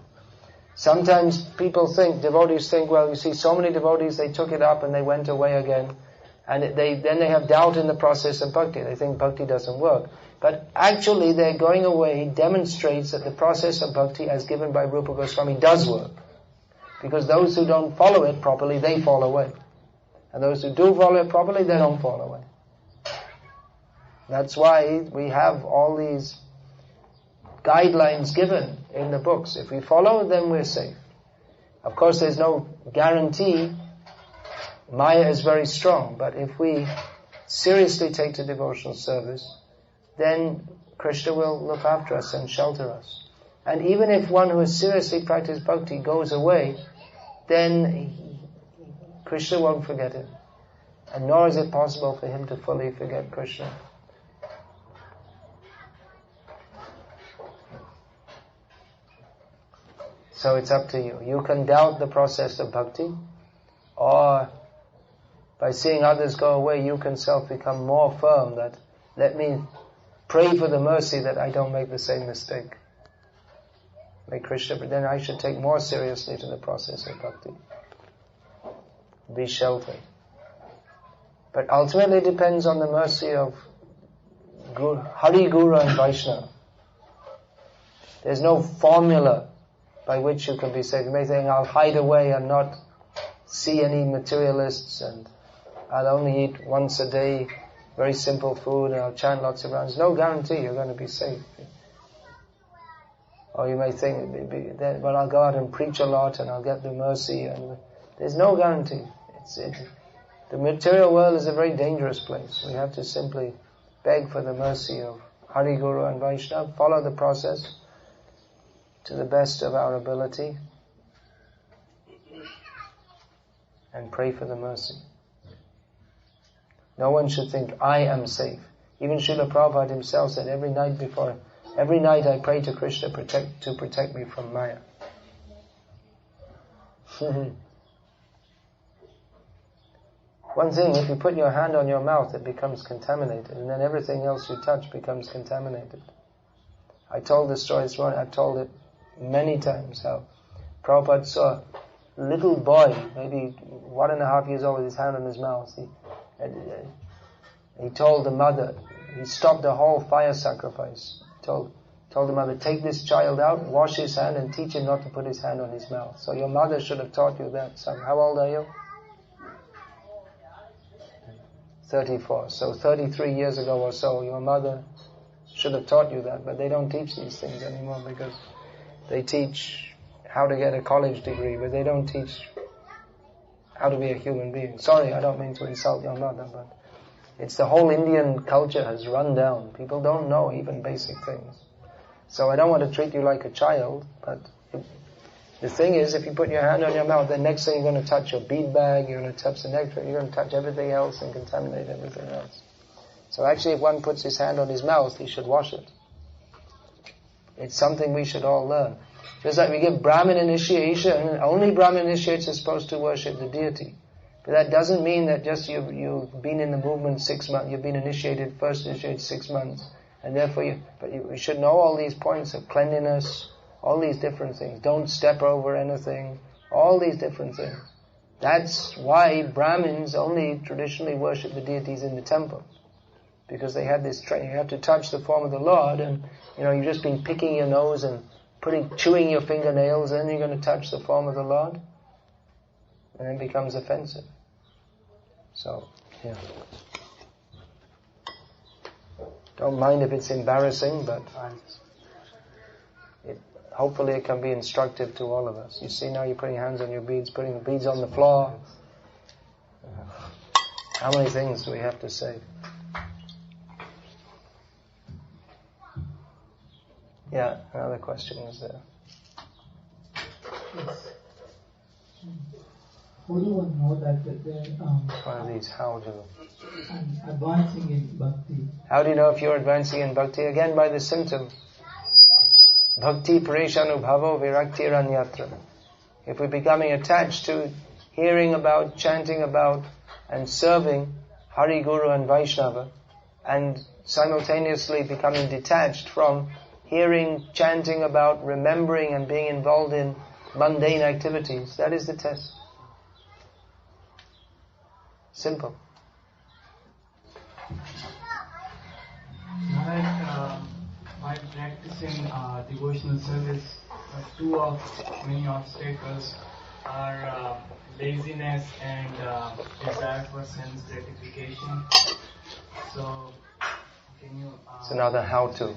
Sometimes devotees think, well, you see, so many devotees, they took it up and they went away again. And then they have doubt in the process of bhakti. They think bhakti doesn't work. But actually, their going away demonstrates that the process of bhakti as given by Rupa Goswami does work. Because those who don't follow it properly, they fall away. And those who do follow it properly, they don't fall away. That's why we have all these guidelines given in the books. If we follow, then we're safe. Of course, there's no guarantee. Maya is very strong, but if we seriously take to devotional service, then Krishna will look after us and shelter us. And even if one who has seriously practiced bhakti goes away, then Krishna won't forget him. And nor is it possible for him to fully forget Krishna. So it's up to you. You can doubt the process of bhakti, or by seeing others go away, you can self become more firm that, let me pray for the mercy that I don't make the same mistake. May Krishna, but then I should take more seriously to the process of bhakti. Be sheltered. But ultimately it depends on the mercy of Hari, Guru and Vaishnava. There's no formula by which you can be saved. You may think, I'll hide away and not see any materialists, and I'll only eat once a day, very simple food, and I'll chant lots of rounds. No guarantee you're going to be safe. Or you may think, well, I'll go out and preach a lot and I'll get the mercy. And there's no guarantee. The material world is a very dangerous place. We have to simply beg for the mercy of Hari, Guru and Vaishnava, follow the process to the best of our ability, and pray for the mercy. No one should think, I am safe. Even Srila Prabhupada himself said, every night I pray to Krishna to protect me from Maya. One thing, if you put your hand on your mouth, it becomes contaminated, and then everything else you touch becomes contaminated. I told this story this morning, I've told it many times, how Prabhupada saw a little boy, maybe 1.5 years old, with his hand on his mouth. He told the mother, he stopped the whole fire sacrifice. Told the mother, take this child out, wash his hand, and teach him not to put his hand on his mouth. So your mother should have taught you that, son. How old are you? 34. So 33 years ago or so, your mother should have taught you that. But they don't teach these things anymore, because they teach how to get a college degree, but they don't teach how to be a human being. Sorry, I don't mean to insult your mother, but it's the whole Indian culture has run down. People don't know even basic things. So I don't want to treat you like a child, but the thing is, if you put your hand on your mouth, the next thing you're going to touch your bead bag, you're going to touch the nectar, you're going to touch everything else and contaminate everything else. So actually, if one puts his hand on his mouth, he should wash it. It's something we should all learn. Just like we give Brahmin initiation, and only Brahmin initiates are supposed to worship the deity. But that doesn't mean that just you've been in the movement 6 months, you've been initiated, first initiated 6 months, and therefore you should know all these points of cleanliness, all these different things. Don't step over anything, all these different things. That's why Brahmins only traditionally worship the deities in the temple. Because they had this training. You have to touch the form of the Lord, and you've just been picking your nose and chewing your fingernails, and then you're going to touch the form of the Lord, and then it becomes offensive. So, yeah. Don't mind if it's embarrassing, but hopefully it can be instructive to all of us. You see now you're putting hands on your beads, putting the beads on the floor. How many things do we have to say? Yeah, another question is there. Yes. How do one know that One of these, how do? I'm advancing in bhakti? How do you know if you're advancing in bhakti? Again, by the symptoms. Bhakti parishanubhavo viraktiranyatra. If we're becoming attached to hearing about, chanting about, and serving Hari, Guru and Vaishnava, and simultaneously becoming detached from hearing, chanting about, remembering and being involved in mundane activities, that is the test. Simple. By practicing devotional service, two of many obstacles are laziness and desire for sense gratification. So, can you... It's another how to.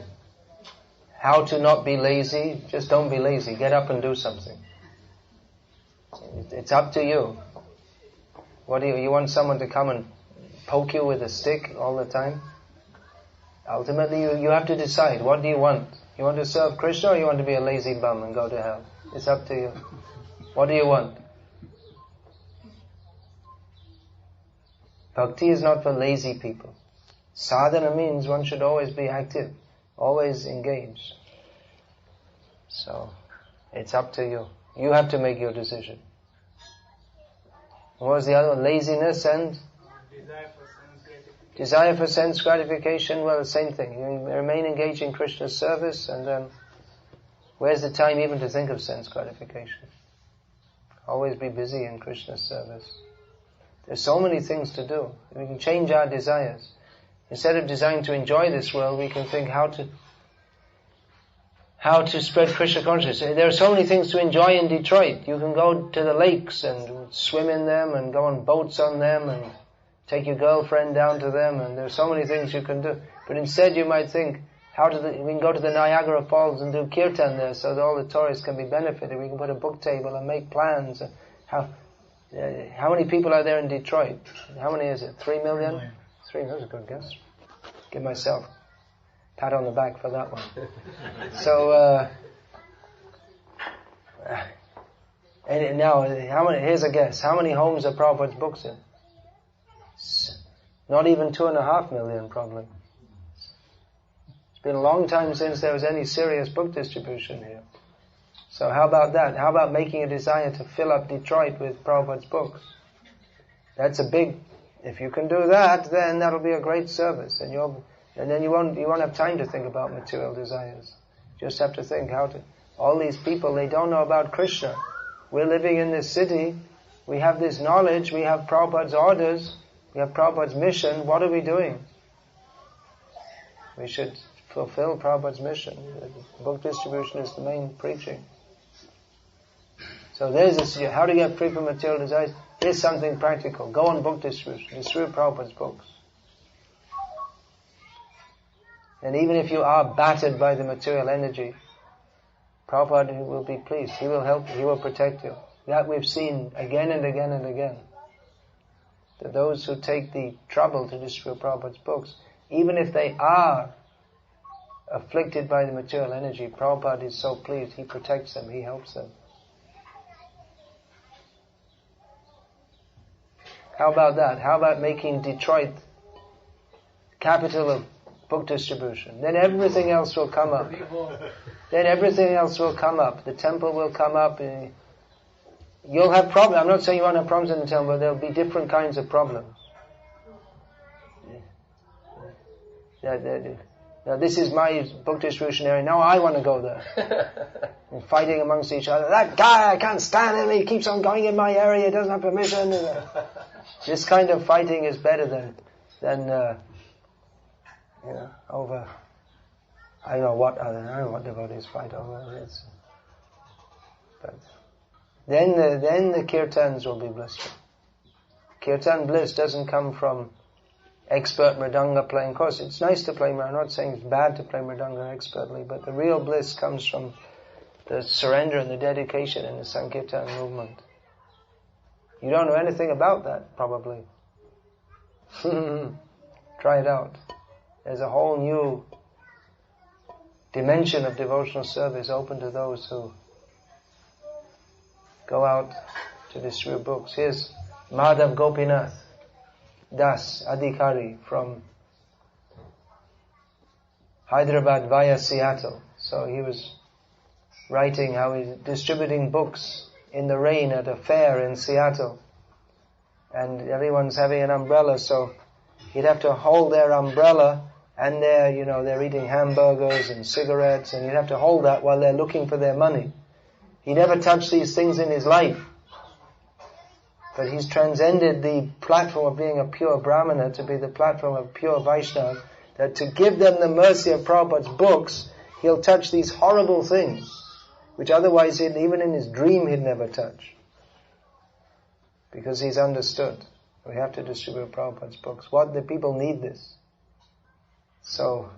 How to not be lazy? Just don't be lazy. Get up and do something. It's up to you. What do you want someone to come and poke you with a stick all the time? Ultimately, you have to decide. What do you want? You want to serve Krishna, or you want to be a lazy bum and go to hell? It's up to you. What do you want? Bhakti is not for lazy people. Sadhana means one should always be active, always engaged. So, it's up to you. You have to make your decision. What was the other one? Laziness and? Desire for sense gratification. Well, the same thing. You remain engaged in Krishna's service, and then where's the time even to think of sense gratification? Always be busy in Krishna's service. There's so many things to do. We can change our desires. Instead of desiring to enjoy this world, we can think how to spread Krishna consciousness. There are so many things to enjoy in Detroit. You can go to the lakes and swim in them and go on boats on them and take your girlfriend down to them, and there are so many things you can do. But instead you might think, we can go to the Niagara Falls and do kirtan there so that all the tourists can be benefited. We can put a book table and make plans. How many people are there in Detroit? How many is it? 3 million? 3 million, that's a good guess. Give myself a pat on the back for that one. So, and now, here's a guess. How many homes are Prabhupada's books in? Not even 2.5 million, probably. It's been a long time since there was any serious book distribution here. So how about that? How about making a desire to fill up Detroit with Prabhupada's books? That's a big... If you can do that, then that'll be a great service, and then you won't have time to think about material desires. You just have to think how to... All these people, they don't know about Krishna. We're living in this city. We have this knowledge. We have Prabhupada's orders. We have Prabhupada's mission. What are we doing? We should fulfill Prabhupada's mission. Book distribution is the main preaching. So there's this, how to get free from material desires. Here's something practical. Go on book distribution. Distribute Prabhupada's books. And even if you are battered by the material energy, Prabhupada will be pleased. He will help you. He will protect you. That we've seen again and again and again. That those who take the trouble to distribute Prabhupada's books, even if they are afflicted by the material energy, Prabhupada is so pleased, he protects them, he helps them. How about that? How about making Detroit capital of book distribution? Then everything else will come up. Then everything else will come up. The temple will come up. You'll have problems. I'm not saying you won't have problems in the temple, but there'll be different kinds of problems. Now this is my book distribution area. Now I want to go there. And fighting amongst each other. That guy, I can't stand him. He keeps on going in my area. He doesn't have permission. This kind of fighting is better than over. I don't know what devotees fight over. But then the kirtans will be blissful. Kirtan bliss doesn't come from expert mridanga playing. Of course, it's nice to play mridanga. I'm not saying it's bad to play mridanga expertly, but the real bliss comes from the surrender and the dedication in the Sankirtan movement. You don't know anything about that, probably. Try it out. There's a whole new dimension of devotional service open to those who go out to distribute books. Here's Madhav Gopinath Das Adhikari from Hyderabad via Seattle. So he was writing how he's distributing books in the rain at a fair in Seattle. And everyone's having an umbrella, so he'd have to hold their umbrella and they're eating hamburgers and cigarettes, and he'd have to hold that while they're looking for their money. He never touched these things in his life. But he's transcended the platform of being a pure Brahmana to be the platform of pure Vaishnava, that to give them the mercy of Prabhupada's books, he'll touch these horrible things, which otherwise even in his dream he'd never touch. Because he's understood. We have to distribute Prabhupada's books. The people need this. So